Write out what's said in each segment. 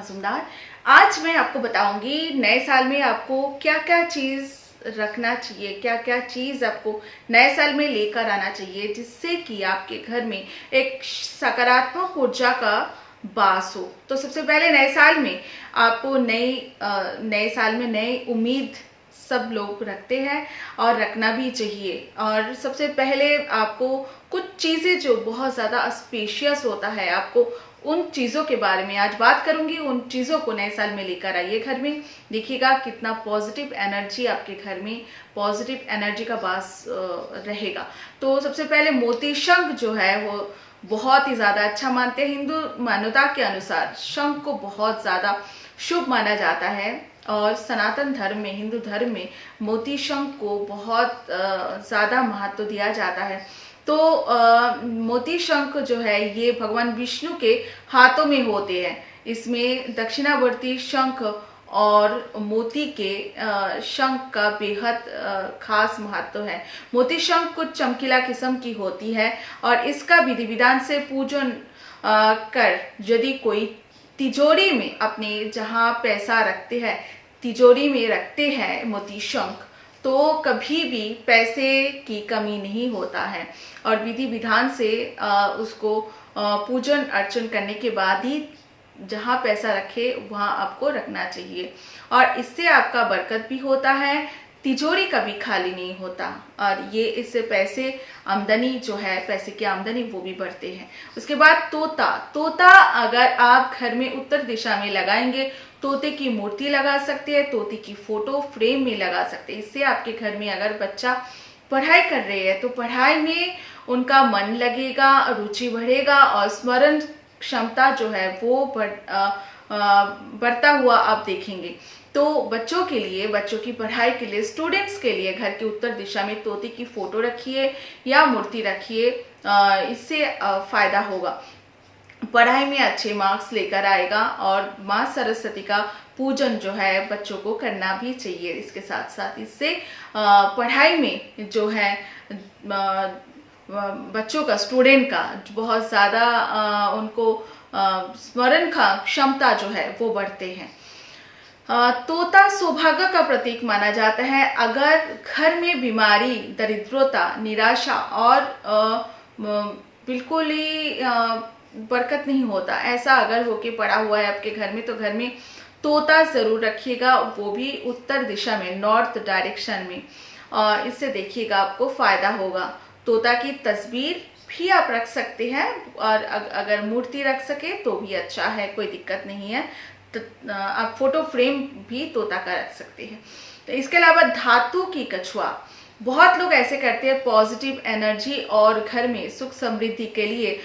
मजुमदार। आज मैं आपको बताऊंगी नए साल में आपको क्या क्या चीज़ रखना चाहिए, क्या क्या चीज़ आपको नए साल में लेकर आना चाहिए जिससे कि आपके घर में एक सकारात्मक ऊर्जा का वास हो। तो सबसे पहले नए साल में आपको नए साल में नई उम्मीद सब लोग रखते हैं और रखना भी चाहिए। और सबसे पहले आपको कुछ चीज़ें जो बहुत ज़्यादा स्पेशियस होता है, आपको उन चीज़ों के बारे में आज बात करूंगी। उन चीज़ों को नए साल में लेकर आइए घर में, देखिएगा कितना पॉजिटिव एनर्जी आपके घर में, पॉजिटिव एनर्जी का वास रहेगा। तो सबसे पहले मोती शंख जो है वो बहुत ही ज़्यादा अच्छा मानते हैं। हिंदू मान्यता के अनुसार शंख को बहुत ज़्यादा शुभ माना जाता है और सनातन धर्म में, हिंदू धर्म में मोती शंख को बहुत ज़्यादा महत्व दिया जाता है। तो मोती शंख जो है ये भगवान विष्णु के हाथों में होते हैं। इसमें दक्षिणावर्ती शंख और मोती के शंख का बेहद खास महत्व है। मोती शंख कुछ चमकीला किस्म की होती है और इसका विधि विधान से पूजन कर यदि कोई तिजोरी में अपने जहाँ पैसा रखते हैं, तिजोरी में रखते हैं मोती शंख, तो कभी भी पैसे की कमी नहीं होता है। और विधि विधान से उसको पूजन अर्चन करने के बाद ही जहाँ पैसा रखे वहाँ आपको रखना चाहिए और इससे आपका बरकत भी होता है, तिजोरी कभी खाली नहीं होता और ये इससे पैसे आमदनी जो है, पैसे की आमदनी वो भी बढ़ते हैं। उसके बाद तोता अगर आप घर में उत्तर दिशा में लगाएंगे, तोते की मूर्ति लगा सकते हैं, तोते की फोटो फ्रेम में लगा सकते हैं। इससे आपके घर में अगर बच्चा पढ़ाई कर रहे हैं तो पढ़ाई में उनका मन लगेगा, रुचि बढ़ेगा और स्मरण क्षमता जो है वो बढ़ता हुआ आप देखेंगे। तो बच्चों के लिए, बच्चों की पढ़ाई के लिए, स्टूडेंट्स के लिए घर की उत्तर दिशा में तोते की फोटो रखिए या मूर्ति रखिए, इससे फायदा होगा। पढ़ाई में अच्छे मार्क्स लेकर आएगा और माँ सरस्वती का पूजन जो है बच्चों को करना भी चाहिए। इसके साथ साथ इससे पढ़ाई में जो है बच्चों का, स्टूडेंट का बहुत ज़्यादा उनको स्मरण का क्षमता जो है वो बढ़ते हैं। तोता सौभाग्य का प्रतीक माना जाता है। अगर घर में बीमारी, दरिद्रता, निराशा और बिल्कुल ही बरकत नहीं होता, ऐसा अगर होके पड़ा हुआ है आपके घर में, तो घर में तोता जरूर रखिएगा, वो भी उत्तर दिशा में, नॉर्थ डायरेक्शन में। इससे देखिएगा आपको फायदा होगा। तोता की तस्वीर भी आप रख सकते हैं और अगर मूर्ति रख सके तो भी अच्छा है, कोई दिक्कत नहीं है। तो आप फोटो फ्रेम भी तोता का रख सकते हैं। तो इसके अलावा धातु की कछुआ, बहुत लोग ऐसे करते हैं, पॉजिटिव एनर्जी और घर में सुख समृद्धि के लिए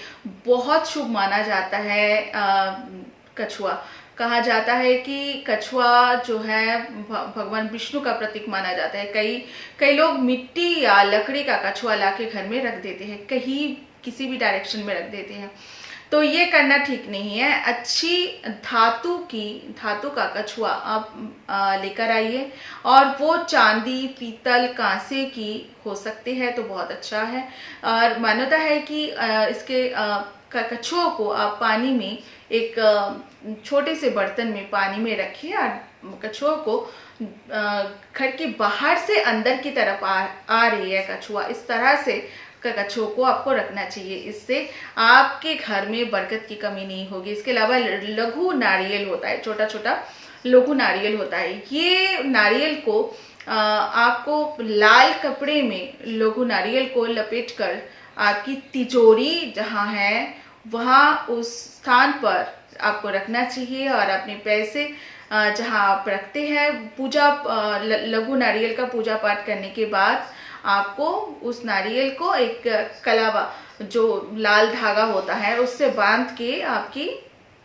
बहुत शुभ माना जाता है। कछुआ कहा जाता है कि कछुआ जो है भगवान विष्णु का प्रतीक माना जाता है। कई लोग मिट्टी या लकड़ी का कछुआ लाके घर में रख देते हैं, कहीं किसी भी डायरेक्शन में रख देते हैं, तो ये करना ठीक नहीं है। अच्छी धातु का कछुआ आप लेकर आइए और वो चांदी, पीतल, कांसे की हो सकते हैं तो बहुत अच्छा है। और मान्यता है कि इसके कछुओं को आप पानी में, एक छोटे से बर्तन में पानी में रखिए और कछुओं को घर के बाहर से अंदर की तरफ आ रही है कछुआ, इस तरह से कछुओं को आपको रखना चाहिए। इससे आपके घर में बरकत की कमी नहीं होगी। इसके अलावा लघु नारियल होता है, छोटा छोटा लघु नारियल होता है। ये नारियल को आपको लाल कपड़े में लघु नारियल को लपेटकर आपकी तिजोरी जहाँ है वहाँ उस स्थान पर आपको रखना चाहिए और अपने पैसे जहाँ आप रखते हैं, लघु नारियल का पूजा पाठ करने के बाद आपको उस नारियल को एक कलावा, जो लाल धागा होता है, उससे बांध के आपकी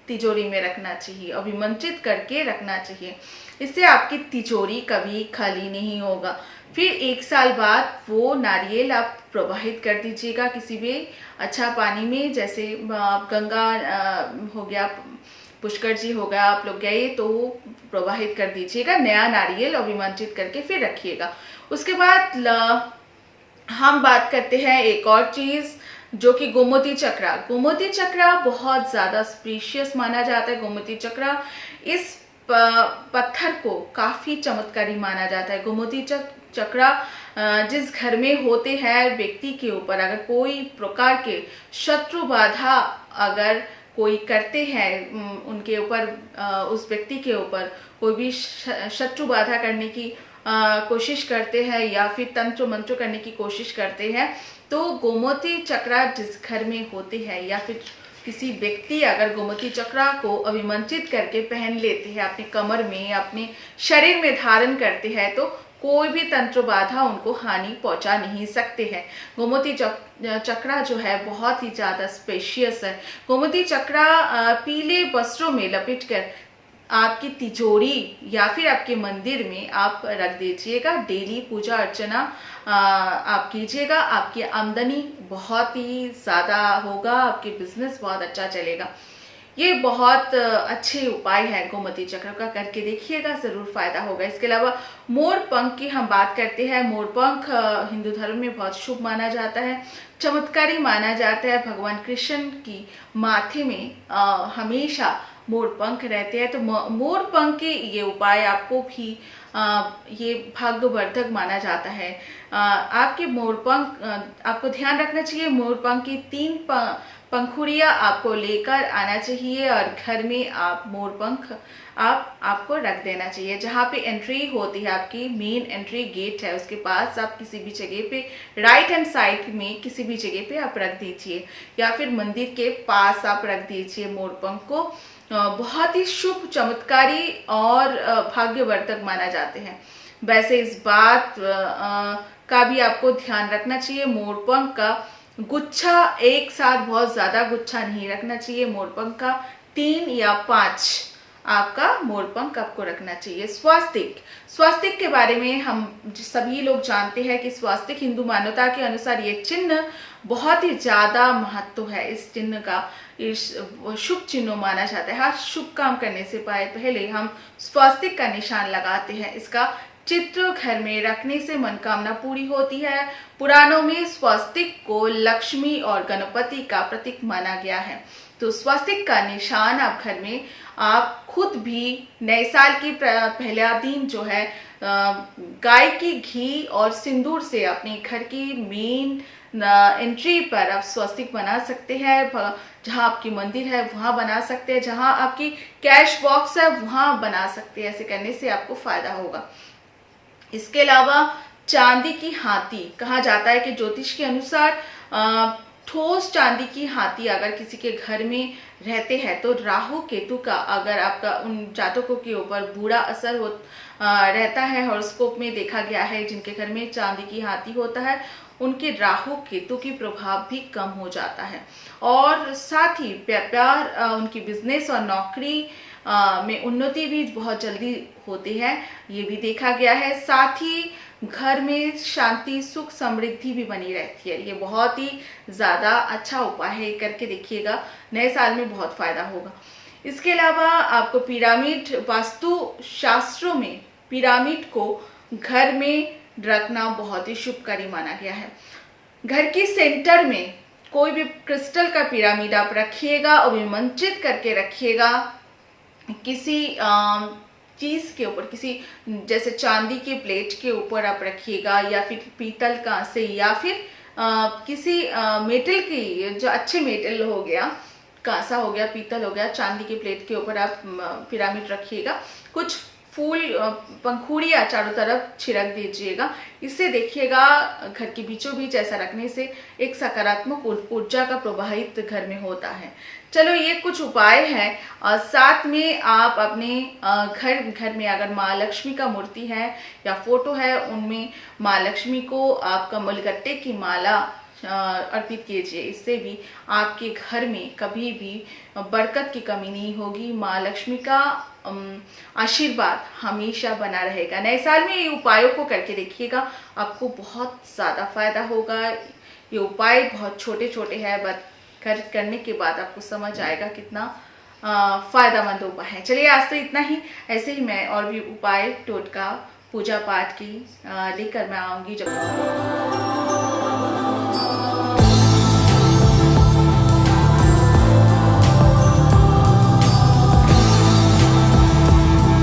तिजोरी में रखना चाहिए, अभिमंत्रित करके रखना चाहिए। इससे आपकी तिजोरी कभी खाली नहीं होगा। फिर 1 साल बाद वो नारियल आप प्रवाहित कर दीजिएगा किसी भी अच्छा पानी में, जैसे गंगा हो गया, पुष्कर जी हो गया, आप लोग गए तो प्रवाहित कर दीजिएगा नया नारियल अभिमंत्रित करके, फिर रखिएगा। उसके बाद हम बात करते हैं एक और चीज़ जो कि गोमती चक्रा। गोमती चक्रा बहुत ज्यादा स्प्रीशियस माना जाता है। गोमती चक्रा इस पत्थर को काफी चमत्कारी माना जाता है। गोमती चक्रा जिस घर में होते हैं, व्यक्ति के ऊपर अगर कोई प्रकार के शत्रु बाधा अगर कोई करते हैं, उनके ऊपर उस व्यक्ति के ऊपर कोई भी शत्रु बाधा करने की कोशिश करते हैं या फिर तंत्र मंत्र करने की कोशिश करते हैं, तो गोमती चक्रा जिस घर में होते हैं या फिर किसी व्यक्ति अगर गोमती चक्रा को अभिमंत्रित करके पहन लेते हैं, अपने कमर में, अपने शरीर में धारण करते हैं, तो कोई भी तंत्र बाधा उनको हानि पहुंचा नहीं सकते हैं। गोमती चक्रा जो है बहुत ही ज्यादा स्पेशियस है। गोमती चक्रा पीले वस्त्रों में लपेटकर आपकी तिजोरी या फिर आपके मंदिर में आप रख दीजिएगा। डेली पूजा अर्चना आप कीजिएगा, आपकी आमदनी बहुत ही ज्यादा होगा, आपके बिजनेस बहुत अच्छा चलेगा। ये बहुत अच्छे उपाय है गोमती चक्र का, करके देखिएगा, जरूर फायदा होगा। इसके अलावा मोर पंख की हम बात करते हैं। मोर पंख हिंदू धर्म में बहुत शुभ माना जाता है, चमत्कारी माना जाता है। भगवान कृष्ण की माथे में हमेशा मोर पंख रहते हैं, तो मोर पंख के ये उपाय आपको भी ये भाग्यवर्धक माना जाता है। आपके मोर पंख आपको ध्यान रखना चाहिए, मोर पंख की 3 पंखुड़ियां आपको लेकर आना चाहिए और घर में आप मोर पंख आपको रख देना चाहिए। जहाँ पे एंट्री होती है, आपकी मेन एंट्री गेट है, उसके पास आप किसी भी जगह पे राइट हैंड साइड में किसी भी जगह पे आप रख दीजिए या फिर मंदिर के पास आप रख दीजिए मोर पंख को। बहुत ही शुभ, चमत्कारी और भाग्यवर्धक माना जाते हैं। वैसे इस बात का भी आपको ध्यान रखना चाहिए, मोरपंख का गुच्छा एक साथ बहुत ज्यादा गुच्छा नहीं रखना चाहिए। मोरपंख का 3 या 5 आपका मोरपंख आपको रखना चाहिए। स्वास्तिक के बारे में हम सभी लोग जानते हैं कि स्वास्तिक हिंदू मान्यता के अनुसार ये चिन्ह बहुत ही ज्यादा महत्व है। इस चिन्ह का इस शुभ चिन्ह माना जाता है। हर शुभ काम करने से पहले हम स्वास्तिक का निशान लगाते हैं। इसका चित्र घर में रखने से मनोकामना पूरी होती है। पुराणों में स्वास्तिक को लक्ष्मी और गणपति का प्रतीक माना गया है। तो स्वास्तिक का निशान आप घर में आप खुद भी नए साल की पहला दिन जो है गाय की घी और सिंदूर से अपने घर की मेन एंट्री पर आप स्वास्तिक बना सकते हैं। जहां आपकी मंदिर है वहां बना सकते हैं, जहां आपकी कैश बॉक्स है वहां बना सकते हैं। ऐसे करने से आपको फायदा होगा। इसके अलावा चांदी की हाथी, कहा जाता है कि ज्योतिष के अनुसार ठोस चांदी की हाथी अगर किसी के घर में रहते हैं तो राहु केतु का अगर आपका उन जातकों के ऊपर बुरा असर रहता है। हॉरोस्कोप में देखा गया है जिनके घर में चांदी की हाथी होता है उनके राहु केतु की प्रभाव भी कम हो जाता है और साथ ही व्यापार, उनकी बिजनेस और नौकरी में उन्नति भी बहुत जल्दी होती है, ये भी देखा गया है। साथ ही घर में शांति, सुख, समृद्धि भी बनी रहती है। ये बहुत ही ज्यादा अच्छा उपाय है, करके देखिएगा, नए साल में बहुत फायदा होगा। इसके अलावा आपको पिरामिड, वास्तु शास्त्रों में पिरामिड को घर में रखना बहुत ही शुभकारी माना गया है। घर की सेंटर में कोई भी क्रिस्टल का पिरामिड आप रखिएगा और विमंत्रित करके रखिएगा। किसी चीज के ऊपर, किसी जैसे चांदी के प्लेट के ऊपर आप रखिएगा या फिर पीतल का से या फिर किसी मेटल की, जो अच्छे मेटल हो गया, कांसा हो गया, पीतल हो गया, चांदी के प्लेट के ऊपर आप पिरामिड रखिएगा। कुछ फूल पंखुड़ियाँ चारों तरफ छिड़क दीजिएगा। इससे देखिएगा घर के बीचों बीच ऐसा रखने से एक सकारात्मक ऊर्जा का प्रवाहित घर में होता है। चलो ये कुछ उपाय हैं और साथ में आप अपने घर में अगर माँ लक्ष्मी का मूर्ति है या फोटो है, उनमें माँ लक्ष्मी को आप कमलगट्टे की माला अर्पित कीजिए। इससे भी आपके घर में कभी भी बरकत की कमी नहीं होगी। माँ लक्ष्मी का आशीर्वाद हमेशा बना रहेगा। नए साल में ये उपायों को करके देखिएगा, आपको बहुत ज्यादा फायदा होगा। ये उपाय बहुत छोटे छोटे हैं, बट करने के बाद आपको समझ आएगा कितना फायदेमंद उपाय है। चलिए आज तो इतना ही। ऐसे ही मैं और भी उपाय, टोटका, पूजा पाठ की लेकर मैं आऊंगी जब